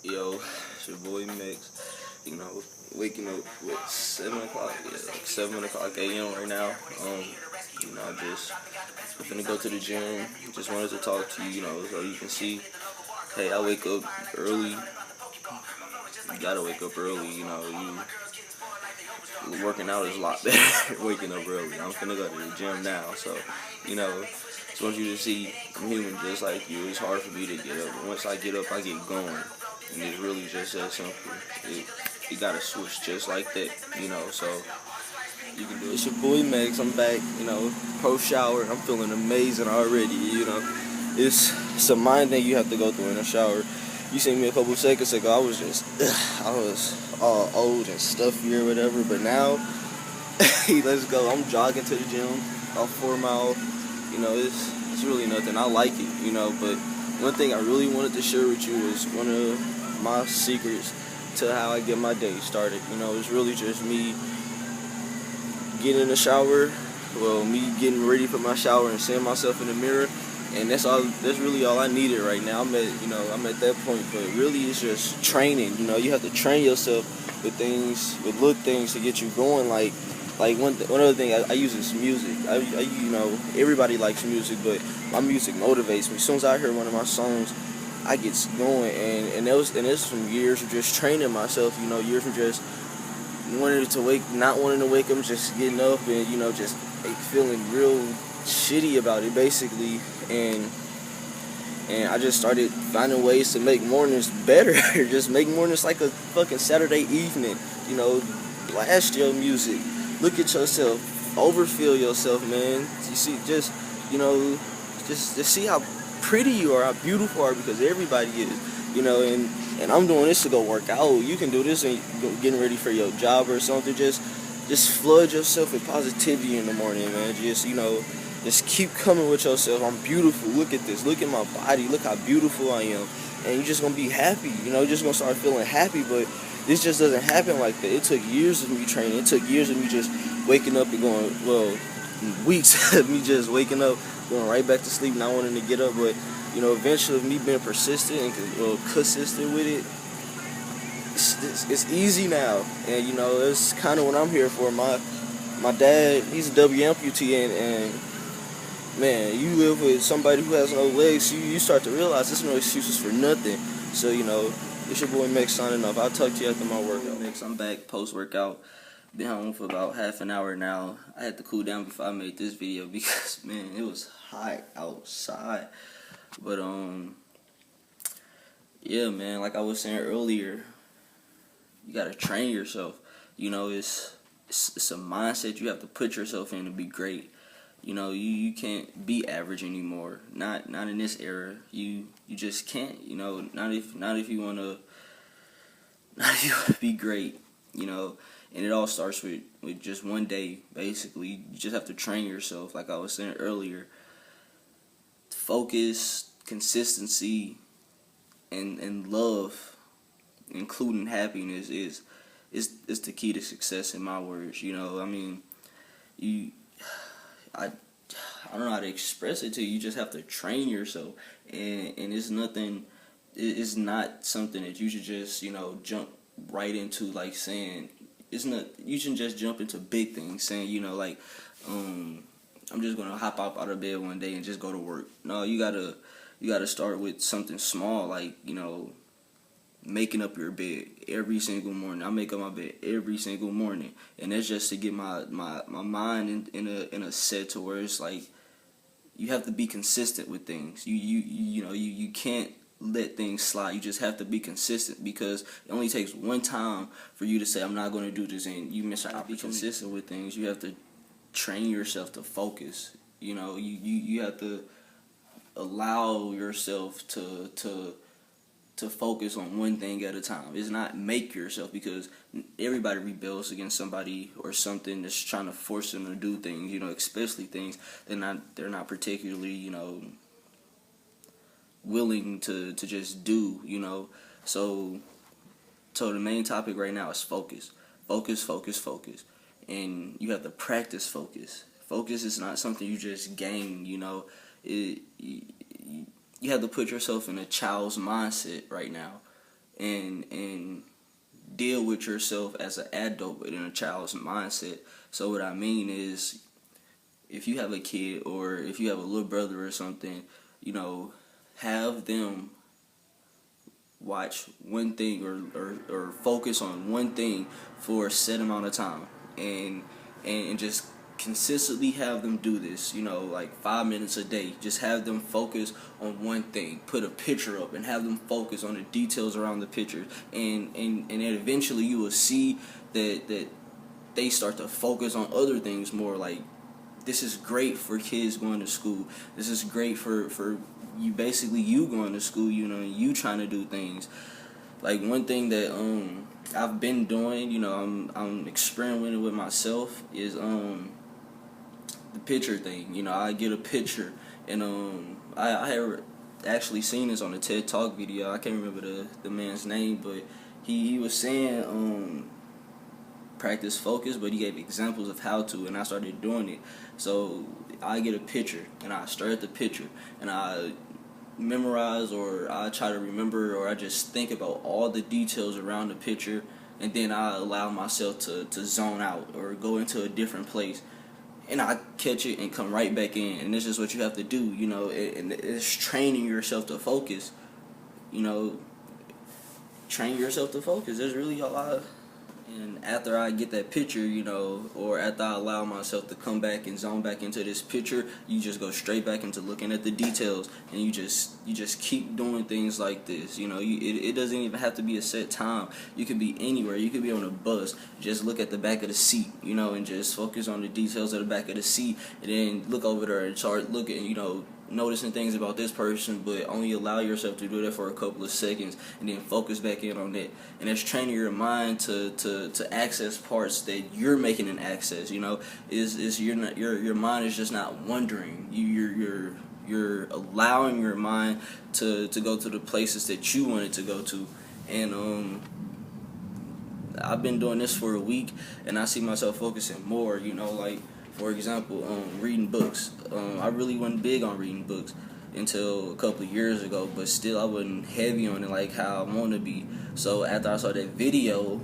Yo, it's your boy Mix. Waking up with 7 o'clock, like 7 o'clock a.m. right now. I just I'm finna go to the gym. Just wanted to talk to you, so you can see. Hey, I wake up early. You gotta wake up early. You working out is a lot better. Waking up early. I'm finna go to the gym now, so just want you to see I'm human just like you. It's hard for me to get up. Once I get up, I get going. And it's really just that simple. You gotta switch just like that, so you can do it. It's your boy Max. I'm back, post shower. I'm feeling amazing already. It's a mind thing you have to go through in a shower. You seen me a couple seconds ago, I was all old and stuffy or whatever, but now, let's go. I'm jogging to the gym, about 4 miles. It's really nothing. I like it, but one thing I really wanted to share with you is one of my secrets to how I get my day started. It's really just me getting in the shower, me getting ready for my shower and seeing myself in the mirror, and that's all. That's really all I needed right now. I'm at that point, but really it's just training. You have to train yourself with little things to get you going. Like one other thing I use is music. Everybody likes music, but my music motivates me. As soon as I hear one of my songs, I get going, and it's from years of just training myself. Years from just not wanting to wake up, just getting up and just feeling real shitty about it, basically. And I just started finding ways to make mornings better. Just make mornings like a fucking Saturday evening. Blast your music. Look at yourself. Overfeel yourself, man. You see, just see how pretty you are, how beautiful you are, because everybody is. And I'm doing this to go work out. You can do this and getting ready for your job or something. Just flood yourself with positivity in the morning, man. Just keep coming with yourself. I'm beautiful. Look at this. Look at my body. Look how beautiful I am. And you're just gonna be happy. You're just gonna start feeling happy. But this just doesn't happen like that. It took years of me training. It took years of me just waking up and going, weeks of me just waking up, going right back to sleep, not wanting to get up. But eventually, me being persistent and consistent with it, it's easy now. And it's kind of what I'm here for. My dad, he's a W amputee, and man, you live with somebody who has no legs, you start to realize there's no excuses for nothing. So it's your boy Mix signing off. I'll talk to you after my workout. Mix, I'm back post workout. Been home for about half an hour now. I had to cool down before I made this video because, man, it was hot outside. But yeah, man, like I was saying earlier, you gotta train yourself. It's a mindset you have to put yourself in to be great. You can't be average anymore. Not in this era. You just can't. Not if you wanna be great. And it all starts with just one day. Basically, you just have to train yourself. Like I was saying earlier, focus, consistency, and love, including happiness, is the key to success in my words. I don't know how to express it to you. You just have to train yourself, and it's nothing. It's not something that you should just jump right into, like saying it's not. You shouldn't just jump into big things, saying I'm just gonna hop out of bed one day and just go to work. No, you gotta start with something small, like making up your bed every single morning. I make up my bed every single morning, and that's just to get my mind in a set to where it's like you have to be consistent with things. You can't let things slide. You just have to be consistent, because it only takes one time for you to say I'm not going to do this, and you miss an opportunity. Be consistent with things. You have to train yourself to focus. You have to allow yourself to focus on one thing at a time. It's not make yourself, because everybody rebels against somebody or something that's trying to force them to do things, especially things they're not particularly, willing to just do, So the main topic right now is focus. Focus. And you have to practice focus. Focus is not something you just gain, you have to put yourself in a child's mindset right now. and deal with yourself as an adult but in a child's mindset. So what I mean is, if you have a kid or if you have a little brother or something, have them watch one thing or focus on one thing for a set amount of time, and just consistently have them do this, like 5 minutes a day. Just have them focus on one thing. Put a picture up and have them focus on the details around the picture, and then eventually you will see that they start to focus on other things more. Like, this is great for kids going to school. This is great for you, basically you going to school, and you trying to do things. Like, one thing that I've been doing, I'm experimenting with myself, is the picture thing. I get a picture, and I had actually seen this on a TED Talk video. I can't remember the man's name, but he was saying practice focus, but he gave examples of how to, and I started doing it. So I get a picture and I stare at the picture and I memorize, or I try to remember, or I just think about all the details around the picture, and then I allow myself to zone out or go into a different place, and I catch it and come right back in. And this is what you have to do, and it's training yourself to focus. Train yourself to focus. There's really a lot of. And after I get that picture, or after I allow myself to come back and zone back into this picture, you just go straight back into looking at the details, and you just keep doing things like this. It doesn't even have to be a set time. You could be anywhere. You could be on a bus. Just look at the back of the seat, and just focus on the details of the back of the seat, and then look over there and start looking, noticing things about this person, but only allow yourself to do that for a couple of seconds, and then focus back in on that. And it's training your mind to access parts that you're making an access. Is your mind is just not wandering. You're allowing your mind to go to the places that you want it to go to. And I've been doing this for a week, and I see myself focusing more. Like, for example, reading books. I really wasn't big on reading books until a couple of years ago, but still I wasn't heavy on it like how I want to be. So after I saw that video,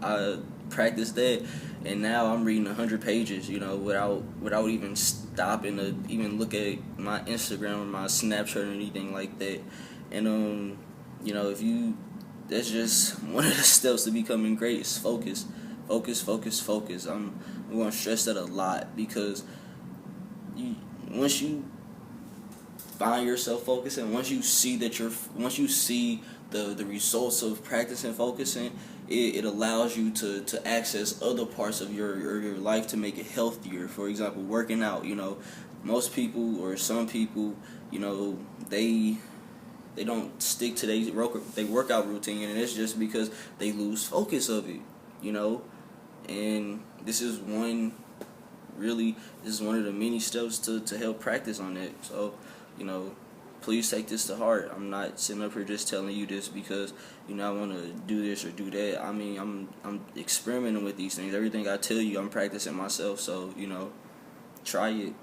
I practiced that, and now I'm reading 100 pages, without even stopping to even look at my Instagram or my Snapchat or anything like that. And that's just one of the steps to becoming great, is focus. Focus. I'm going to stress that a lot, because once you find yourself focusing, once you see the results of practicing focusing, it allows you to access other parts of your life to make it healthier. For example, working out. Most people, or some people, they don't stick to their workout routine, and it's just because they lose focus of it. And this is one of the many steps to help practice on that. So, please take this to heart. I'm not sitting up here just telling you this because, I want to do this or do that. I mean, I'm experimenting with these things. Everything I tell you, I'm practicing myself. So, try it.